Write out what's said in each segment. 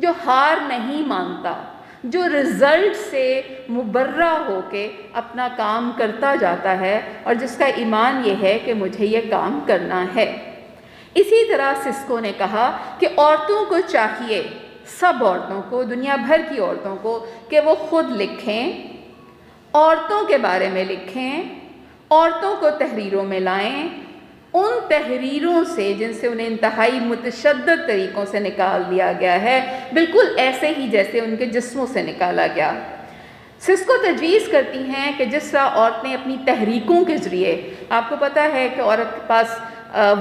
جو ہار نہیں مانتا، جو رزلٹ سے مبرہ ہو کے اپنا کام کرتا جاتا ہے اور جس کا ایمان یہ ہے کہ مجھے یہ کام کرنا ہے۔ اسی طرح سسکو نے کہا کہ عورتوں کو چاہیے، سب عورتوں کو، دنیا بھر کی عورتوں کو، کہ وہ خود لکھیں، عورتوں کے بارے میں لکھیں، عورتوں کو تحریروں میں لائیں، ان تحریروں سے جن سے انہیں انتہائی متشدد طریقوں سے نکال دیا گیا ہے، بالکل ایسے ہی جیسے ان کے جسموں سے نکالا گیا۔ سسکو تجویز کرتی ہیں کہ جس طرح عورتیں اپنی تحریکوں کے ذریعے، آپ کو پتہ ہے کہ عورت کے پاس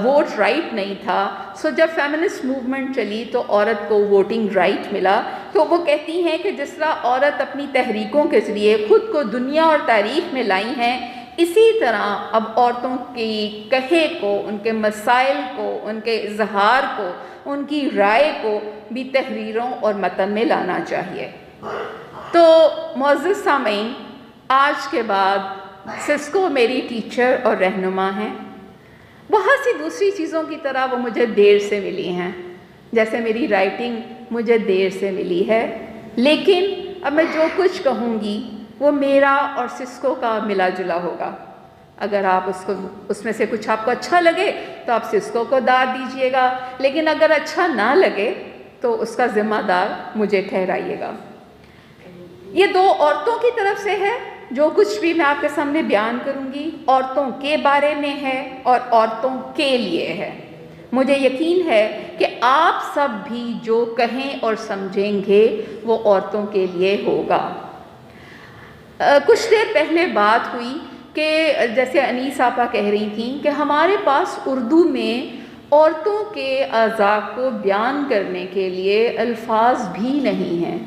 ووٹ رائٹ نہیں تھا، سو جب فیمنسٹ موومنٹ چلی تو عورت کو ووٹنگ رائٹ ملا، تو وہ کہتی ہیں کہ جس طرح عورت اپنی تحریکوں کے ذریعے خود کو دنیا اور تاریخ میں لائی ہیں، اسی طرح اب عورتوں کی کہے کو، ان کے مسائل کو، ان کے اظہار کو، ان کی رائے کو بھی تحریروں اور متن میں لانا چاہیے۔ تو معزز سامعین، آج کے بعد سسکو میری ٹیچر اور رہنما ہیں۔ بہت سی دوسری چیزوں کی طرح وہ مجھے دیر سے ملی ہیں، جیسے میری رائٹنگ مجھے دیر سے ملی ہے، لیکن اب میں جو کچھ کہوں گی وہ میرا اور سسکو کا ملا جلا ہوگا۔ اگر آپ اس میں سے کچھ آپ کو اچھا لگے تو آپ سسکو کو داد دیجئے گا، لیکن اگر اچھا نہ لگے تو اس کا ذمہ دار مجھے ٹھہرائیے گا۔ یہ دو عورتوں کی طرف سے ہے، جو کچھ بھی میں آپ کے سامنے بیان کروں گی عورتوں کے بارے میں ہے اور عورتوں کے لیے ہے۔ مجھے یقین ہے کہ آپ سب بھی جو کہیں اور سمجھیں گے وہ عورتوں کے لیے ہوگا۔ کچھ دیر پہلے بات ہوئی کہ جیسے انیس آپا کہہ رہی تھیں کہ ہمارے پاس اردو میں عورتوں کے اعضاء کو بیان کرنے کے لیے الفاظ بھی نہیں ہیں،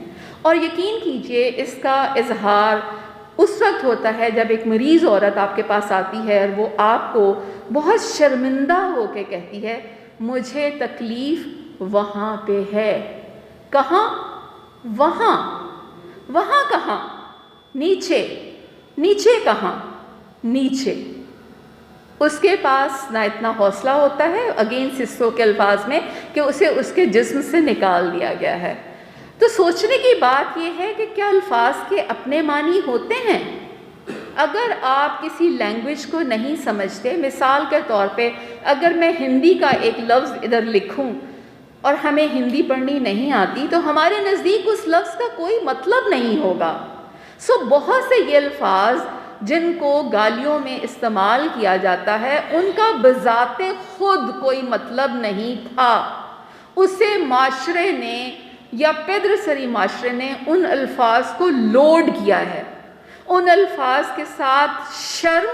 اور یقین کیجئے اس کا اظہار اس وقت ہوتا ہے جب ایک مریض عورت آپ کے پاس آتی ہے اور وہ آپ کو بہت شرمندہ ہو کے کہتی ہے مجھے تکلیف وہاں پہ ہے۔ کہاں؟ وہاں۔ وہاں کہاں؟ نیچے۔ نیچے کہاں؟ نیچے۔ اس کے پاس نہ اتنا حوصلہ ہوتا ہے، اگین سسکو کے الفاظ میں، کہ اسے اس کے جسم سے نکال دیا گیا ہے۔ تو سوچنے کی بات یہ ہے کہ کیا الفاظ کے اپنے معنی ہوتے ہیں؟ اگر آپ کسی لینگویج کو نہیں سمجھتے، مثال کے طور پہ اگر میں ہندی کا ایک لفظ ادھر لکھوں اور ہمیں ہندی پڑھنی نہیں آتی تو ہمارے نزدیک اس لفظ کا کوئی مطلب نہیں ہوگا۔ بہت سے یہ الفاظ جن کو گالیوں میں استعمال کیا جاتا ہے ان کا بذات خود کوئی مطلب نہیں تھا، اسے معاشرے نے یا پیدرسری معاشرے نے ان الفاظ کو لوڈ کیا ہے، ان الفاظ کے ساتھ شرم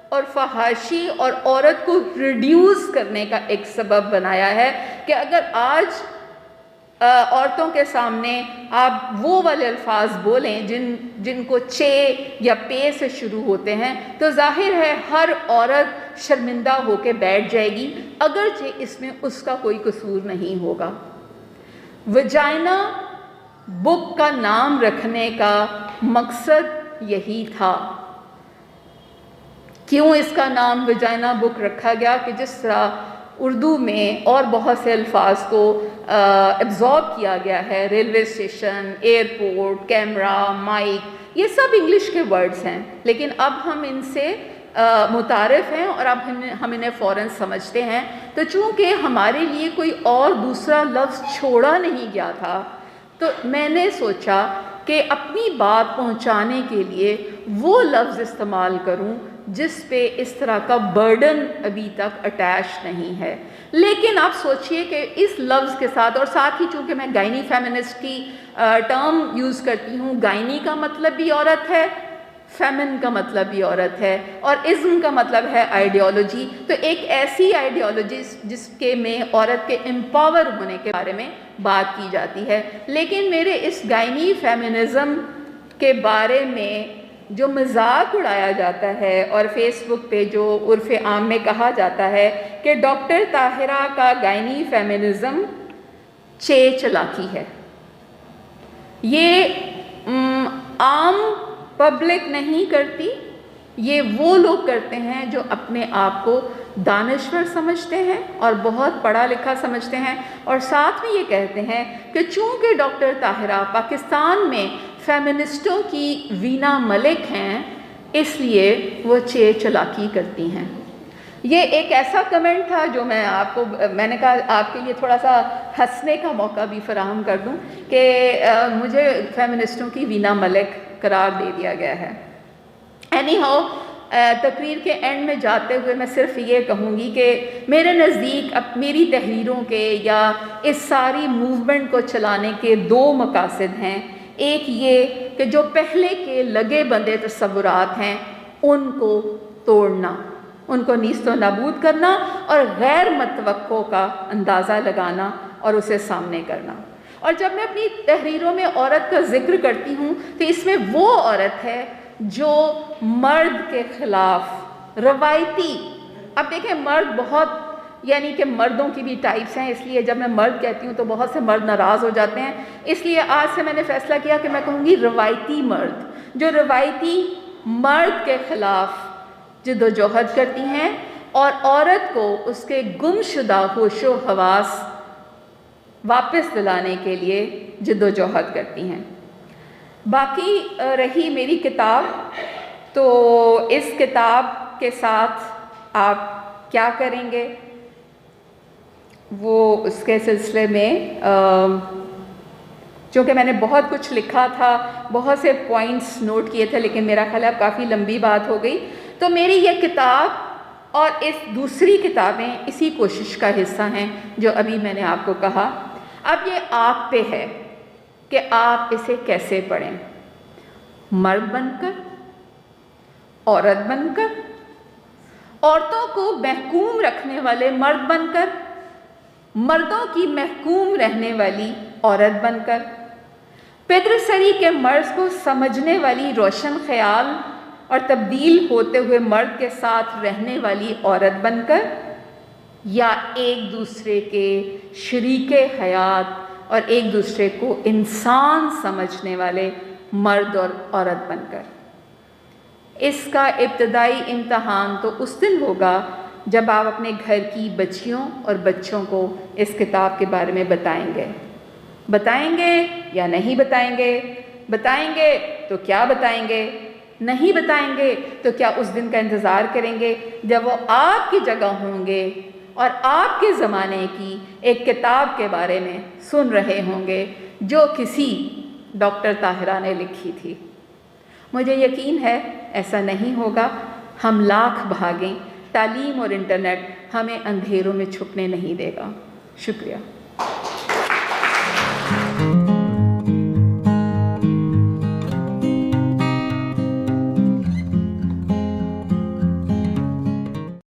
اور فحاشی اور عورت کو ریڈیوس کرنے کا ایک سبب بنایا ہے کہ اگر آج عورتوں کے سامنے آپ وہ والے الفاظ بولیں جن کو چے یا پے سے شروع ہوتے ہیں تو ظاہر ہے ہر عورت شرمندہ ہو کے بیٹھ جائے گی، اگرچہ اس میں اس کا کوئی قصور نہیں ہوگا۔ وجائنا بک کا نام رکھنے کا مقصد یہی تھا۔ کیوں اس کا نام وجائنا بک رکھا گیا؟ کہ جس طرح اردو میں اور بہت سے الفاظ کو ایبزارب کیا گیا ہے، railway station, airport, camera, mic, یہ سب انگلش کے ورڈز ہیں، لیکن اب ہم ان سے متعارف ہیں اور اب ہم انہیں فوراً سمجھتے ہیں۔ تو چونکہ ہمارے لیے کوئی اور دوسرا لفظ چھوڑا نہیں گیا تھا تو میں نے سوچا کہ اپنی بات پہنچانے کے لیے وہ لفظ استعمال کروں جس پہ اس طرح کا برڈن ابھی تک اٹیچ نہیں ہے۔ لیکن آپ سوچئے کہ اس لفظ کے ساتھ، اور ساتھ ہی چونکہ میں گائنی فیمنسٹ کی ٹرم یوز کرتی ہوں، گائنی کا مطلب بھی عورت ہے، فیمن کا مطلب بھی عورت ہے، اور ازم کا مطلب ہے آئیڈیالوجی، تو ایک ایسی آئیڈیالوجی جس کے میں عورت کے امپاور ہونے کے بارے میں بات کی جاتی ہے۔ لیکن میرے اس گائنی فیمنزم کے بارے میں جو مذاق اڑایا جاتا ہے اور فیس بک پہ جو عرف عام میں کہا جاتا ہے کہ ڈاکٹر طاہرہ کا گائنی فیمنزم چے چلاکی ہے، یہ عام پبلک نہیں کرتی، یہ وہ لوگ کرتے ہیں جو اپنے آپ کو دانشور سمجھتے ہیں اور بہت پڑھا لکھا سمجھتے ہیں، اور ساتھ میں یہ کہتے ہیں کہ چونکہ ڈاکٹر طاہرہ پاکستان میں فیمنسٹوں کی وینا ملک ہیں، اس لیے وہ چلاکی کرتی ہیں۔ یہ ایک ایسا کمنٹ تھا جو میں نے کہا آپ کے لیے تھوڑا سا ہنسنے کا موقع بھی فراہم کر دوں کہ مجھے فیمنسٹوں کی وینا ملک قرار دے دیا گیا ہے۔ اینی ہاؤ، تقریر کے اینڈ میں جاتے ہوئے میں صرف یہ کہوں گی کہ میرے نزدیک میری تحریروں کے یا اس ساری موومنٹ کو چلانے کے دو مقاصد ہیں۔ ایک یہ کہ جو پہلے کے لگے بندے تصورات ہیں ان کو توڑنا، ان کو نیست و نابود کرنا اور غیر متوقع کا اندازہ لگانا اور اسے سامنے کرنا۔ اور جب میں اپنی تحریروں میں عورت کا ذکر کرتی ہوں تو اس میں وہ عورت ہے جو مرد کے خلاف روایتی، اب دیکھیں مرد بہت، یعنی کہ مردوں کی بھی ٹائپس ہیں، اس لیے جب میں مرد کہتی ہوں تو بہت سے مرد ناراض ہو جاتے ہیں، اس لیے آج سے میں نے فیصلہ کیا کہ میں کہوں گی روایتی مرد، جو روایتی مرد کے خلاف جد و جہد کرتی ہیں اور عورت کو اس کے گم شدہ ہوش و حواس واپس دلانے کے لیے جد و جہد کرتی ہیں۔ باقی رہی میری کتاب، تو اس کتاب کے ساتھ آپ کیا کریں گے وہ اس کے سلسلے میں، چونکہ میں نے بہت کچھ لکھا تھا، بہت سے پوائنٹس نوٹ کیے تھے، لیکن میرا خیال ہے کافی لمبی بات ہو گئی، تو میری یہ کتاب اور اس دوسری کتابیں اسی کوشش کا حصہ ہیں جو ابھی میں نے آپ کو کہا۔ اب یہ آپ پہ ہے کہ آپ اسے کیسے پڑھیں، مرد بن کر، عورت بن کر، عورتوں کو محکوم رکھنے والے مرد بن کر، مردوں کی محکوم رہنے والی عورت بن کر، پدرسری کے مرض کو سمجھنے والی روشن خیال اور تبدیل ہوتے ہوئے مرد کے ساتھ رہنے والی عورت بن کر، یا ایک دوسرے کے شریک حیات اور ایک دوسرے کو انسان سمجھنے والے مرد اور عورت بن کر۔ اس کا ابتدائی امتحان تو اس دن ہوگا جب آپ اپنے گھر کی بچیوں اور بچوں کو اس کتاب کے بارے میں بتائیں گے یا نہیں بتائیں گے، بتائیں گے تو کیا بتائیں گے، نہیں بتائیں گے تو کیا اس دن کا انتظار کریں گے جب وہ آپ کی جگہ ہوں گے اور آپ کے زمانے کی ایک کتاب کے بارے میں سن رہے ہوں گے جو کسی ڈاکٹر طاہرہ نے لکھی تھی۔ مجھے یقین ہے ایسا نہیں ہوگا۔ ہم لاکھ بھاگیں، تعلیم اور انٹرنیٹ ہمیں اندھیروں میں چھپنے نہیں دے گا۔ شکریہ۔